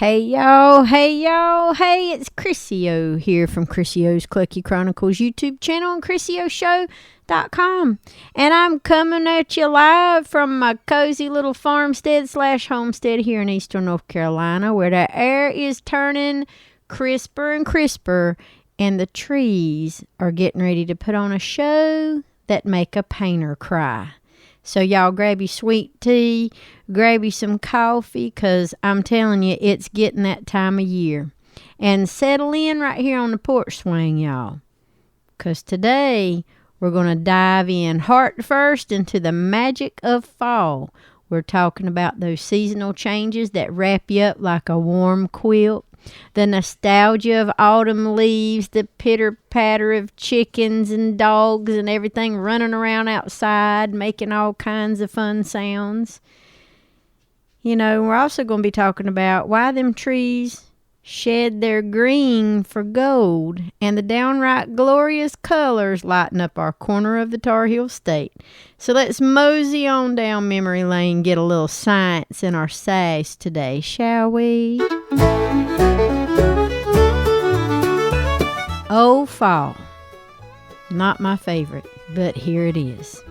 Hey y'all, hey, it's CrissyO here from CrissyO's Clucky Chronicles YouTube channel and CrissyOShow.com. And I'm coming at you live from my cozy little farmstead / homestead here in eastern North Carolina, where the air is turning crisper and crisper and the trees are getting ready to put on a show that make a painter cry. So y'all grab your sweet tea, grab you some coffee, because I'm telling you, it's getting that time of year. And settle in right here on the porch swing, y'all. Because today, we're going to dive in heart first into the magic of fall. We're talking about those seasonal changes that wrap you up like a warm quilt. The nostalgia of autumn leaves, the pitter-patter of chickens and dogs and everything running around outside, making all kinds of fun sounds. You know, we're also going to be talking about why them trees shed their green for gold and the downright glorious colors lighting up our corner of the Tar Heel State. So let's mosey on down memory lane, get a little science in our sass today, shall we? Oh, fall. Not my favorite, but here it is.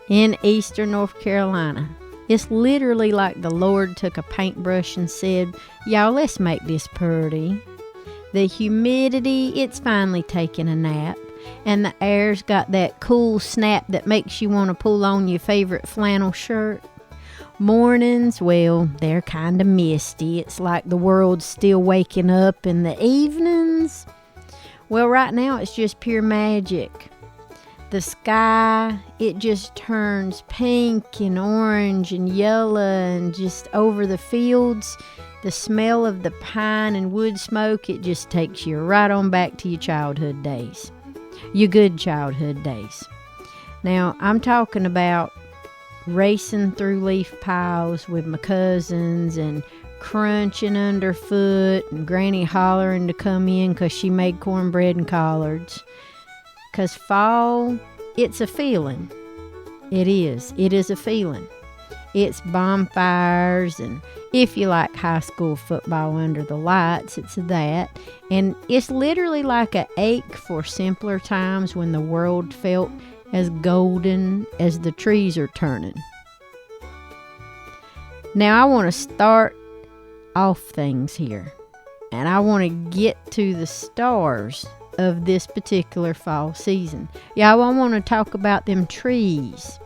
In eastern North Carolina. It's literally like the Lord took a paintbrush and said, y'all, let's make this pretty. The humidity, it's finally taking a nap. And the air's got that cool snap that makes you want to pull on your favorite flannel shirt. Mornings, well, they're kind of misty. It's like the world's still waking up. In the evenings, well, right now it's just pure magic. The sky, it just turns pink and orange and yellow, and just over the fields, the smell of the pine and wood smoke, it just takes you right on back to your childhood days. Your good childhood days. Now, I'm talking about racing through leaf piles with my cousins and crunching underfoot and Granny hollering to come in because she made cornbread and collards. Because fall, it's a feeling. It is. It is a feeling. It's bonfires, and if you like high school football under the lights, it's that. And it's literally like an ache for simpler times when the world felt as golden as the trees are turning. Now, I want to start off things here, and I want to get to the stars of this particular fall season. Y'all, I want to talk about them trees.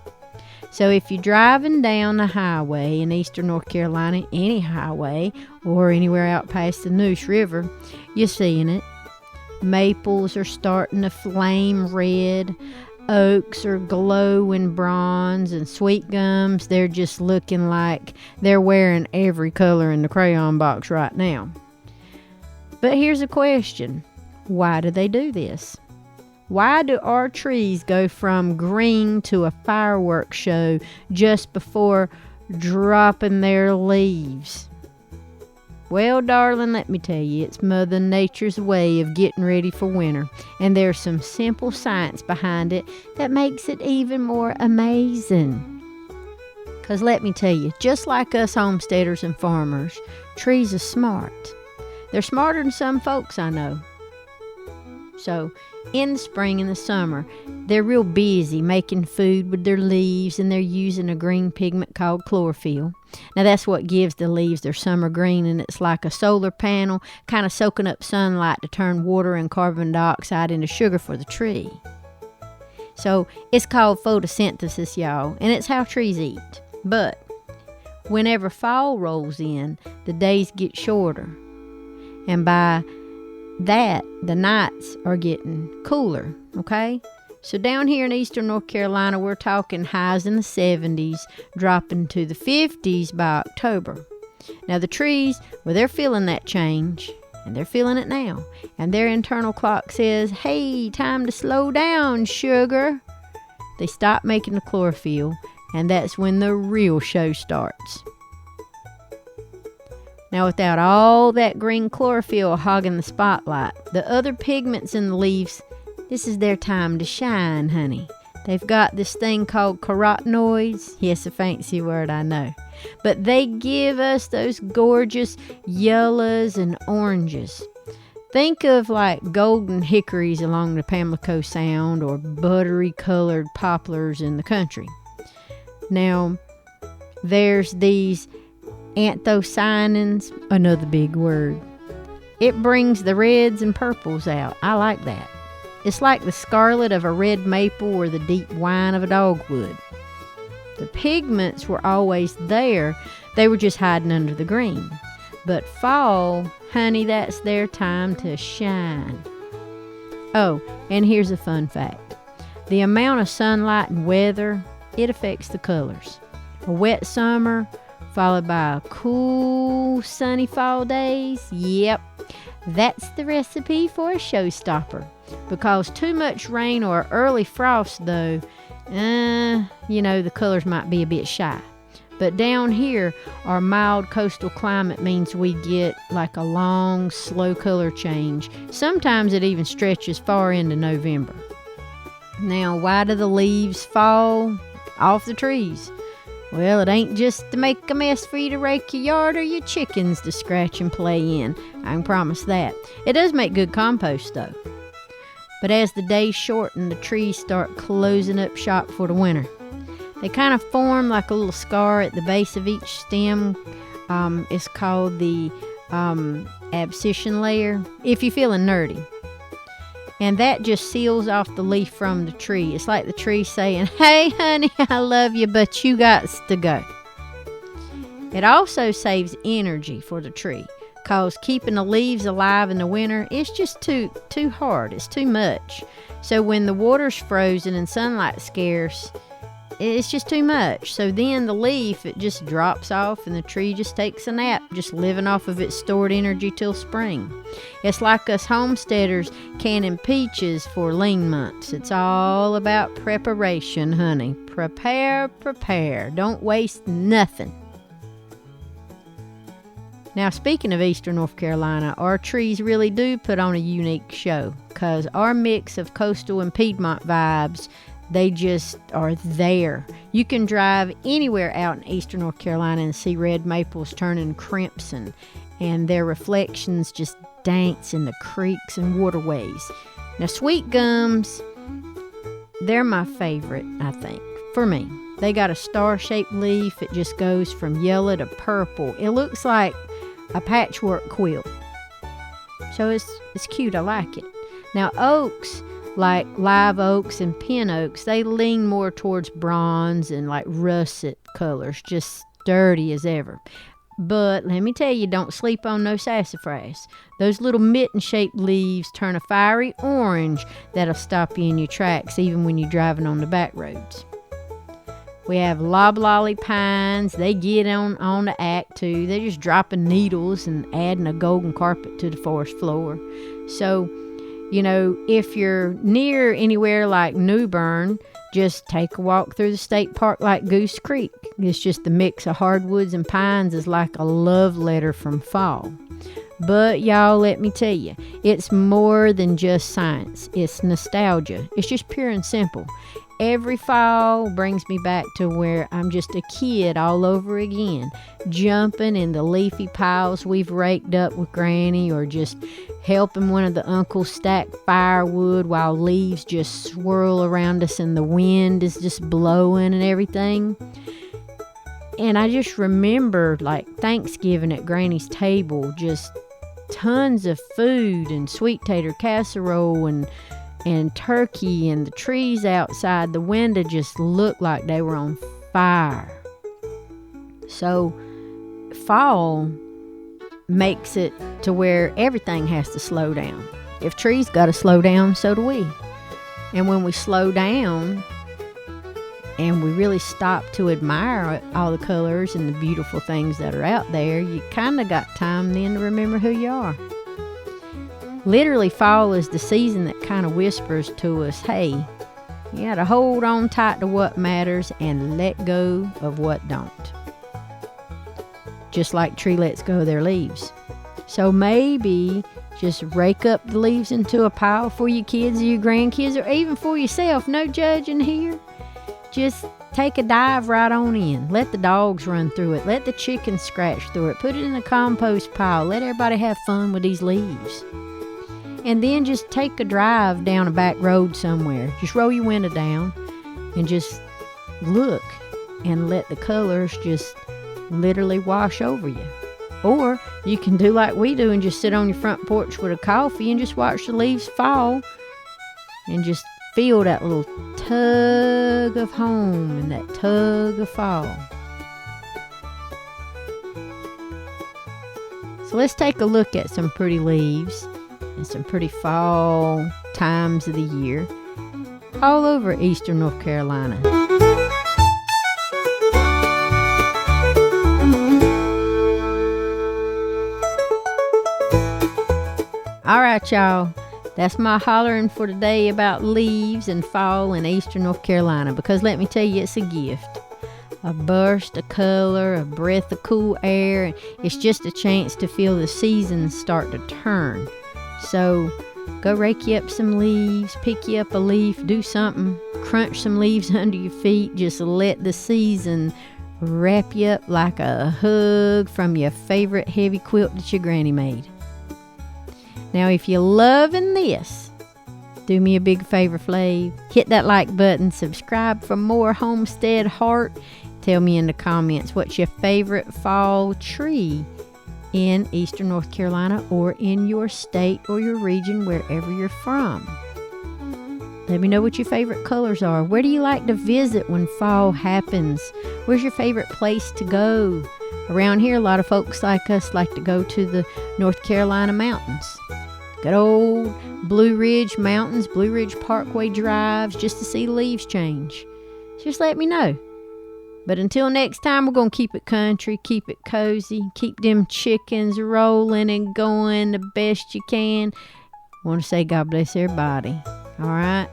So if you're driving down the highway in eastern North Carolina, any highway or anywhere out past the Neuse River, you're seeing it. Maples are starting to flame red. Oaks are glowing bronze, and sweet gums, they're just looking like they're wearing every color in the crayon box right now. But here's a question. Why do they do this? Why do our trees go from green to a fireworks show just before dropping their leaves? Well, darling, let me tell you, it's Mother Nature's way of getting ready for winter. And there's some simple science behind it that makes it even more amazing. Because let me tell you, just like us homesteaders and farmers, trees are smart. They're smarter than some folks I know. So, in the spring and the summer, they're real busy making food with their leaves, and they're using a green pigment called chlorophyll. Now, that's what gives the leaves their summer green, and it's like a solar panel kind of soaking up sunlight to turn water and carbon dioxide into sugar for the tree. So, it's called photosynthesis, y'all, and it's how trees eat. But, whenever fall rolls in, the days get shorter. And by that, the nights are getting cooler, okay? So down here in eastern North Carolina, we're talking highs in the 70s, dropping to the 50s by October. Now the trees, well, they're feeling that change, and they're feeling it now. And their internal clock says, hey, time to slow down, sugar. They stop making the chlorophyll, and that's when the real show starts. Now, without all that green chlorophyll hogging the spotlight, the other pigments in the leaves, this is their time to shine, honey. They've got this thing called carotenoids. Yes, a fancy word, I know. But they give us those gorgeous yellows and oranges. Think of like golden hickories along the Pamlico Sound or buttery colored poplars in the country. Now, there's these anthocyanins, another big word. It brings the reds and purples out. I like that. It's like the scarlet of a red maple or the deep wine of a dogwood. The pigments were always there. They were just hiding under the green. But fall, honey, that's their time to shine. Oh, and here's a fun fact. The amount of sunlight and weather, it affects the colors. A wet summer followed by a cool, sunny fall days. Yep, that's the recipe for a showstopper. Because too much rain or early frost, though, the colors might be a bit shy. But down here, our mild coastal climate means we get like a long, slow color change. Sometimes it even stretches far into November. Now, why do the leaves fall off the trees? Well, it ain't just to make a mess for you to rake your yard or your chickens to scratch and play in. I can promise that. It does make good compost, though. But as the days shorten, the trees start closing up shop for the winter. They kind of form like a little scar at the base of each stem. It's called the abscission layer, if you're feeling nerdy. And that just seals off the leaf from the tree. It's like the tree saying, "Hey, honey, I love you, but you got to go." It also saves energy for the tree, because keeping the leaves alive in the winter, it's just too hard. It's too much. So when the water's frozen and sunlight's scarce, it's just too much. So then the leaf, it just drops off and the tree just takes a nap, just living off of its stored energy till spring. It's like us homesteaders canning peaches for lean months. It's all about preparation, honey. Prepare. Don't waste nothing. Now, speaking of Eastern North Carolina, our trees really do put on a unique show, because our mix of coastal and Piedmont vibes, they just are there. You can drive anywhere out in Eastern North Carolina and see red maples turning crimson, and their reflections just dance in the creeks and waterways. Now, sweet gums, they're my favorite, I think, for me. They got a star-shaped leaf. It just goes from yellow to purple. It looks like a patchwork quilt. So it's cute. I like it. Now, oaks, like live oaks and pin oaks, they lean more towards bronze and like russet colors, just sturdy as ever. But let me tell you, don't sleep on no sassafras. Those little mitten-shaped leaves turn a fiery orange that'll stop you in your tracks even when you're driving on the back roads. We have loblolly pines. They get on the act too. They're just dropping needles and adding a golden carpet to the forest floor. So, if you're near anywhere like New Bern, just take a walk through the state park like Goose Creek. It's just the mix of hardwoods and pines is like a love letter from fall. But y'all, let me tell you, it's more than just science. It's nostalgia. It's just pure and simple. Every fall brings me back to where I'm just a kid all over again, jumping in the leafy piles we've raked up with Granny, or just helping one of the uncles stack firewood while leaves just swirl around us and the wind is just blowing and everything. And I just remember like Thanksgiving at Granny's table, just tons of food and sweet tater casserole and turkey, and the trees outside the window just looked like they were on fire. So fall makes it to where everything has to slow down. If trees got to slow down, so do we. And when we slow down and we really stop to admire all the colors and the beautiful things that are out there, you kind of got time then to remember who you are. Literally, fall is the season that kind of whispers to us, hey, you got to hold on tight to what matters and let go of what don't. Just like tree lets go of their leaves. So maybe just rake up the leaves into a pile for your kids or your grandkids, or even for yourself. No judging here. just take a dive right on in. Let the dogs run through it. Let the chickens scratch through it. Put it in the compost pile. Let everybody have fun with these leaves. And then just take a drive down a back road somewhere. Just roll your window down and just look and let the colors just literally wash over you. Or you can do like we do and just sit on your front porch with a coffee and just watch the leaves fall and just feel that little tug of home and that tug of fall. So let's take a look at some pretty leaves and some pretty fall times of the year all over eastern North Carolina. All right, y'all. That's my hollering for today about leaves and fall in eastern North Carolina, because let me tell you, it's a gift. A burst of color, a breath of cool air. It's just a chance to feel the seasons start to turn. So go rake you up some leaves, pick you up a leaf, do something, crunch some leaves under your feet. Just let the season wrap you up like a hug from your favorite heavy quilt that your granny made. Now, if you're loving this, do me a big favor, Flav. Hit that like button, subscribe for more Homestead Heart. Tell me in the comments what's your favorite fall tree in eastern North Carolina or in your state or your region, wherever you're from. Let me know what your favorite colors are. Where do you like to visit when fall happens? Where's your favorite place to go? Around here, a lot of folks like us like to go to the North Carolina mountains. Good old Blue Ridge Mountains, Blue Ridge Parkway drives, just to see leaves change. Just let me know. But until next time, we're going to keep it country, keep it cozy, keep them chickens rolling and going the best you can. I want to say God bless everybody. All right?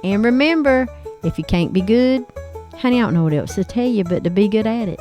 And remember, if you can't be good, honey, I don't know what else to tell you but to be good at it.